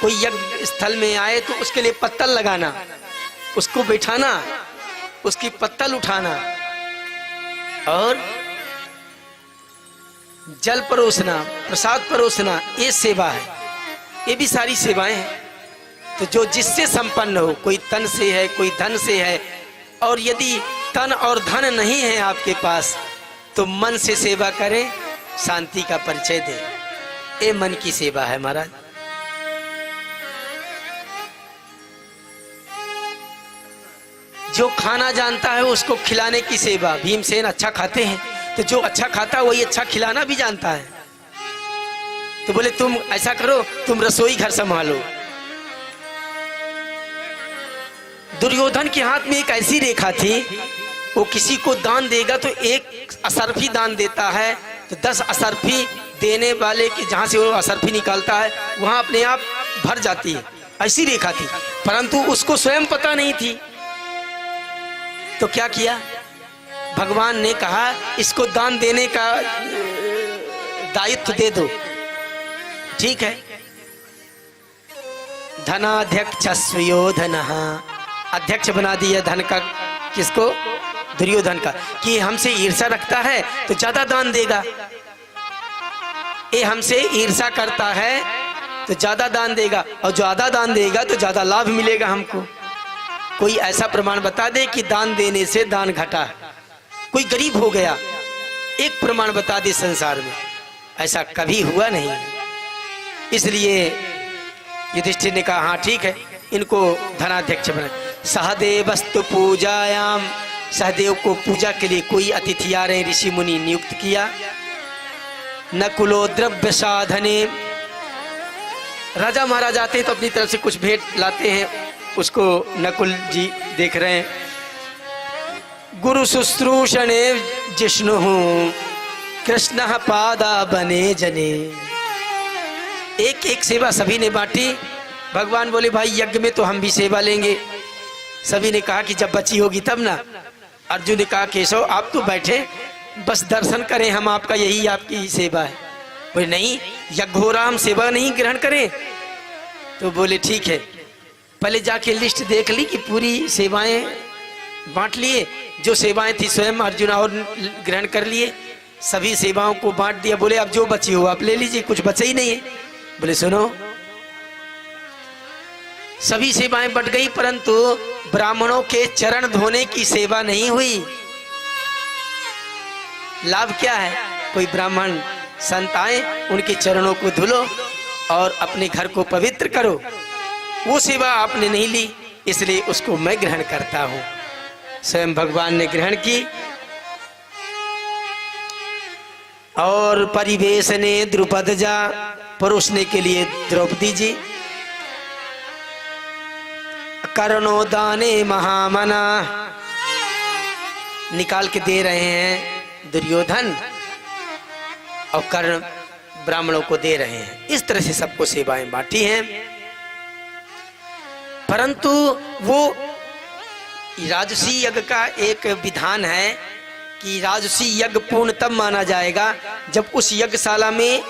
कोई यज्ञ स्थल में आए तो उसके लिए पत्तल लगाना, उसको बैठाना, उसकी पत्तल उठाना और जल परोसना, प्रसाद परोसना, ये सेवा है। ये भी सारी सेवाएं हैं। तो जो जिससे संपन्न हो, कोई तन से है, कोई धन से है, और यदि तन और धन नहीं है आपके पास तो मन से सेवा करें, शांति का परिचय दे। ये मन की सेवा है महाराज। जो खाना जानता है उसको खिलाने की सेवा। भीमसेन अच्छा खाते हैं, तो जो अच्छा खाता है वही अच्छा खिलाना भी जानता है। तो बोले तुम ऐसा करो, तुम रसोई घर संभालो। दुर्योधन के हाथ में एक ऐसी रेखा थी, वो किसी को दान देगा तो 1 असरफी दान देता है, तो 10 असरफी देने वाले की जहां से वो असरफी निकालता है वहां अपने आप भर जाती है। ऐसी रेखा थी, परंतु उसको स्वयं पता नहीं थी। तो क्या किया, भगवान ने कहा इसको दान देने का दायित्व दे दो। ठीक है, धनाध्यक्ष सुयोधन, अध्यक्ष बना दिया धन का। किसको? दुर्योधन का। कि हमसे ईर्ष्या रखता है तो ज्यादा दान देगा, ये हमसे ईर्ष्या करता है तो ज्यादा दान देगा, और ज्यादा दान देगा तो ज्यादा लाभ मिलेगा हमको। कोई ऐसा प्रमाण बता दे कि दान देने से दान घटा है, कोई गरीब हो गया, एक प्रमाण बता दे संसार में। ऐसा कभी हुआ नहीं। इसलिए युधिष्ठिर ने कहा हाँ ठीक है, इनको धनाध्यक्ष बना। सहदेवस्तु पूजायाम, सहदेव को पूजा के लिए कोई अतिथि आ रहे ऋषि मुनि नियुक्त किया। नकुलो द्रव्य साधने, राजा महाराज आते हैं तो अपनी तरफ से कुछ भेंट लाते हैं, उसको नकुल जी देख रहे हैं। गुरु शुश्रूषणे जिष्णु कृष्ण पादा बने जने। एक एक सेवा सभी ने बांटी। भगवान बोले भाई यज्ञ में तो हम भी सेवा लेंगे। सभी ने कहा कि जब बची होगी तब ना। अर्जुन ने कहा केशव आप तो बैठे, बस दर्शन करें हम आपका, यही आपकी सेवा है। बोले नहीं, यज्ञ हो रहा, हम सेवा नहीं ग्रहण करें। तो बोले ठीक है, पहले जाके लिस्ट देख ली कि पूरी सेवाएं बांट लिए। जो सेवाएं थी स्वयं अर्जुन और ग्रहण कर लिए, सभी सेवाओं को बांट दिया। बोले अब जो बची हो आप ले लीजिए, कुछ बचा ही नहीं है। बोले सुनो, सभी सेवाएं बट गई, परंतु ब्राह्मणों के चरण धोने की सेवा नहीं हुई। लाभ क्या है? कोई ब्राह्मण संत आए, उनके चरणों को धुलो और अपने घर को पवित्र करो। वो सेवा आपने नहीं ली, इसलिए उसको मैं ग्रहण करता हूं। स्वयं भगवान ने ग्रहण की। और परिवेश ने द्रुपद जा, परोसने के लिए द्रौपदी जी। कर्णो दाने महामना, निकाल के दे रहे हैं दुर्योधन, और कर्ण ब्राह्मणों को दे रहे हैं। इस तरह से सबको सेवाएं बांटी हैं। परंतु वो राजसी यज्ञ का एक विधान है कि राजसी यज्ञ पूर्ण तब माना जाएगा जब उस यज्ञशाला में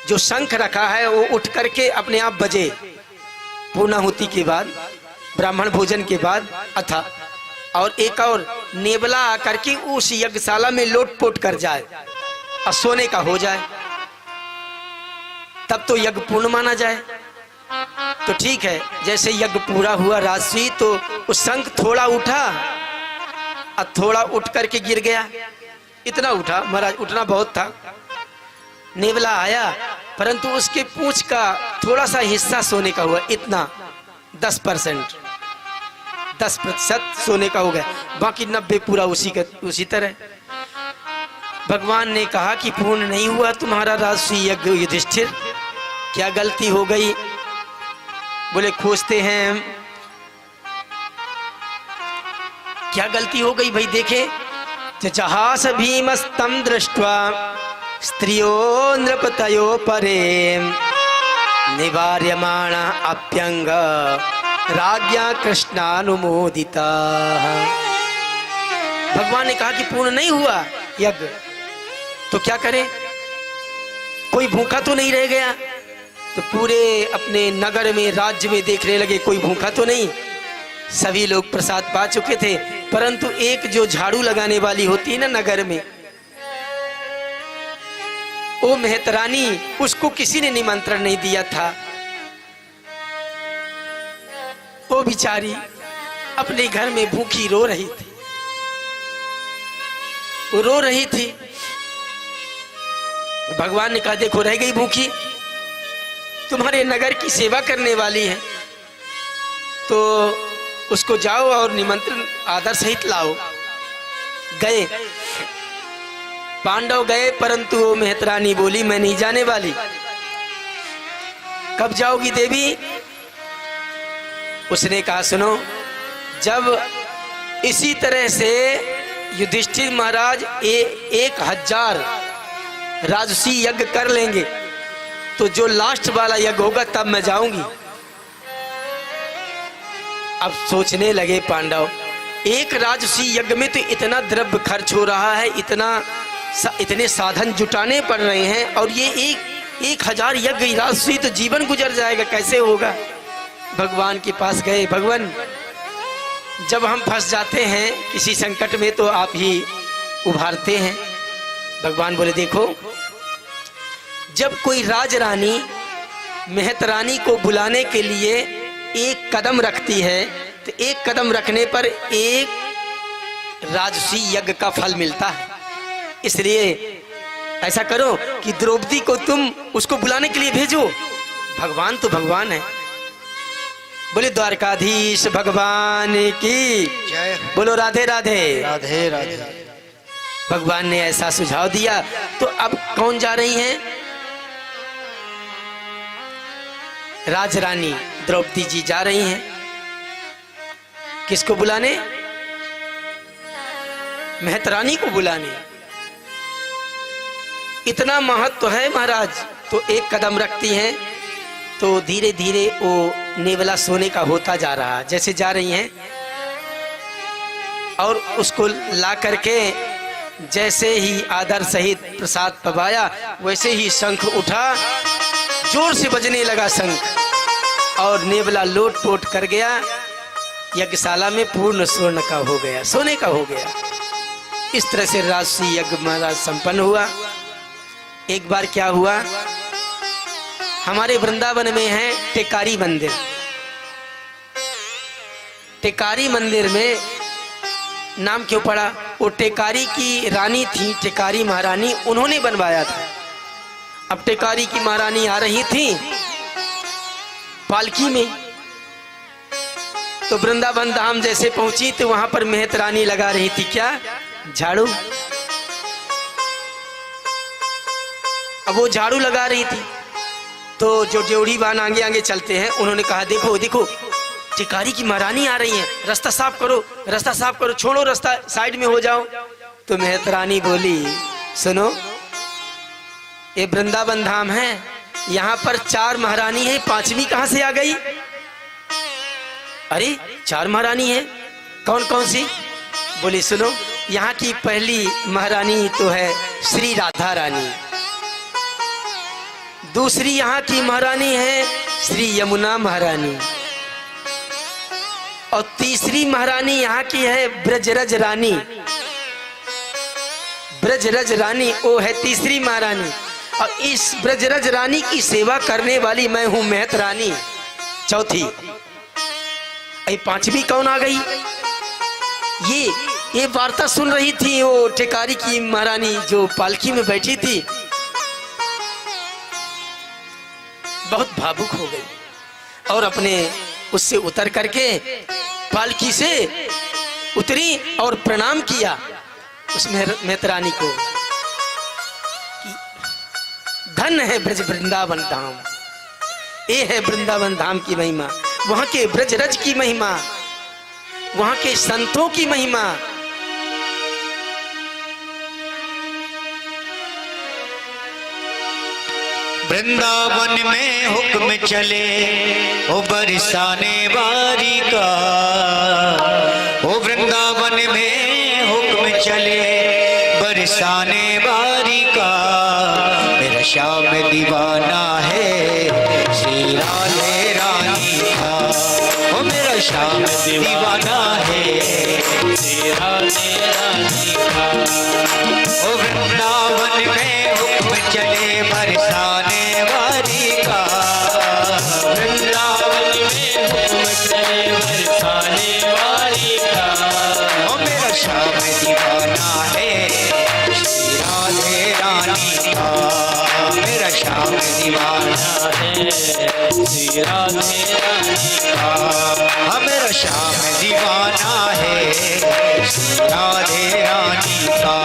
जो शंख रखा है वो उठ करके अपने आप बजे, पूर्णाहुति के बाद, ब्राह्मण भोजन के बाद। अथा और एक और नेबला आकर के उस यज्ञशाला में लोटपोट कर जाए और सोने का हो जाए, तब तो यज्ञ पूर्ण माना जाए। तो ठीक है, जैसे यज्ञ पूरा हुआ राजसी, तो उस शंख थोड़ा उठा और थोड़ा उठ करके गिर गया। इतना उठा महाराज, उठना बहुत था। नेवला आया, परंतु उसके पूंछ का थोड़ा सा हिस्सा सोने का हुआ, इतना 10% सोने का हो गया, बाकी 90 पूरा उसी तरह। भगवान ने कहा कि पूर्ण नहीं हुआ तुम्हारा राजसी यज्ञ युधिष्ठिर, क्या गलती हो गई? बोले खोजते हैं क्या गलती हो गई भाई। देखे, जहास भीमस्तम दृष्ट्वा स्त्रियो नृपतयो परे निवार्यमाण अप्यंग राज्ञा कृष्णानुमोदिता। भगवान ने कहा कि पूर्ण नहीं हुआ यज्ञ, तो क्या करें? कोई भूखा तो नहीं रह गया, तो पूरे अपने नगर में, राज्य में देखने लगे कोई भूखा तो नहीं। सभी लोग प्रसाद पा चुके थे, परंतु एक जो झाड़ू लगाने वाली होती है ना नगर में, वो मेहतरानी, उसको किसी ने निमंत्रण नहीं दिया था। वो बेचारी अपने घर में भूखी रो रही थी। वो रो रही थी। भगवान ने कहा देखो रह गई भूखी, तुम्हारे नगर की सेवा करने वाली है, तो उसको जाओ और निमंत्रण आदर सहित लाओ। गए, पांडव गए, परंतु वो मेहतरानी बोली मैं नहीं जाने वाली। कब जाओगी देवी? उसने कहा सुनो, जब इसी तरह से युधिष्ठिर महाराज 1000 राजसी यज्ञ कर लेंगे तो जो लास्ट वाला यज्ञ होगा तब मैं जाऊंगी। अब सोचने लगे पांडव, एक राजसी यज्ञ में तो इतना द्रव्य खर्च हो रहा है, इतने साधन जुटाने पड़ रहे हैं, और ये 1000 यज्ञ राजसी तो जीवन गुजर जाएगा, कैसे होगा? भगवान के पास गए। भगवान, जब हम फंस जाते हैं किसी संकट में तो आप ही उभारते हैं। भगवान बोले देखो, जब कोई राजरानी मेहतरानी को बुलाने के लिए एक कदम रखती है तो एक कदम रखने पर एक राजसी यज्ञ का फल मिलता है। इसलिए ऐसा करो कि द्रौपदी को तुम उसको बुलाने के लिए भेजो। भगवान तो भगवान है। बोले द्वारकाधीश भगवान की जय। बोलो राधे राधे। राधे राधे। भगवान ने ऐसा सुझाव दिया। तो अब कौन जा रही हैं? राजरानी द्रौपदी जी जा रही हैं। किसको बुलाने? मेहतरानी को बुलाने। इतना महत्व है महाराज। तो एक कदम रखती हैं तो धीरे धीरे वो नेवला सोने का होता जा रहा। जैसे जा रही हैं और उसको ला करके जैसे ही आदर सहित प्रसाद पवाया, वैसे ही शंख उठा, जोर से बजने लगा शंख, और नेवला लोट पोट कर गया। यज्ञशाला में पूर्ण स्वर्ण का हो गया, सोने का हो गया। इस तरह से राजसी यज्ञ महाराज संपन्न हुआ। एक बार क्या हुआ, हमारे वृंदावन में है टेकारी मंदिर। टेकारी मंदिर में नाम क्यों पड़ा? वो टेकारी की रानी थी, टेकारी महारानी, उन्होंने बनवाया था। अब टेकारी की महारानी आ रही थी पालकी में, तो वृंदावन धाम जैसे पहुंची तो वहां पर मेहतरानी लगा रही थी क्या? झाड़ू। अब वो झाड़ू लगा रही थी तो जो ड्योढ़ी बान आगे आगे चलते हैं, उन्होंने कहा देखो देखो टिकारी की महारानी आ रही है, रास्ता साफ करो, रास्ता साफ करो, छोड़ो रास्ता, साइड में हो जाओ। तो मेहतरानी बोली सुनो, ये वृंदावन धाम है, यहाँ पर 4 महारानी है, 5वीं कहाँ से आ गई? अरे 4 महारानी है, कौन कौन सी? बोली सुनो, यहाँ की पहली महारानी तो है श्री राधा रानी, दूसरी यहाँ की महारानी है श्री यमुना महारानी, और तीसरी महारानी यहाँ की है ब्रजरज रानी। ब्रजरज रानी वो है तीसरी महारानी, और इस ब्रजरज रानी की सेवा करने वाली मैं हूं मेहतरानी, चौथी। अरे 5वीं कौन आ गई? ये वार्ता सुन रही थी वो टेकारी की महारानी जो पालकी में बैठी थी, बहुत भावुक हो गई और अपने उससे उतर करके पालकी से उतरी और प्रणाम किया उस मेहतरानी को। धन है ब्रज वृंदावन धाम, ये है वृंदावन धाम की महिमा, वहां के ब्रजरज की महिमा, वहां के संतों की महिमा। वृंदावन में हुक्म चले ओ बरसाने वारी का, ओ वृंदावन में हुक्म चले बरसाने वारी का, मेरा श्याम दीवाना है श्याम दीवाना है श्री राधे रानी का। ओ वृंदावन में हुक्म चले बरसाने वाली का वृंदावन में हुक्म चले बरसाने वाली का। ओ मेरा श्याम दीवाना है श्री राधे रानी का मेरा श्याम दीवाना है श्री राधे रानी का। हाँ मेरा श्याम दीवाना है श्री राधे रानी का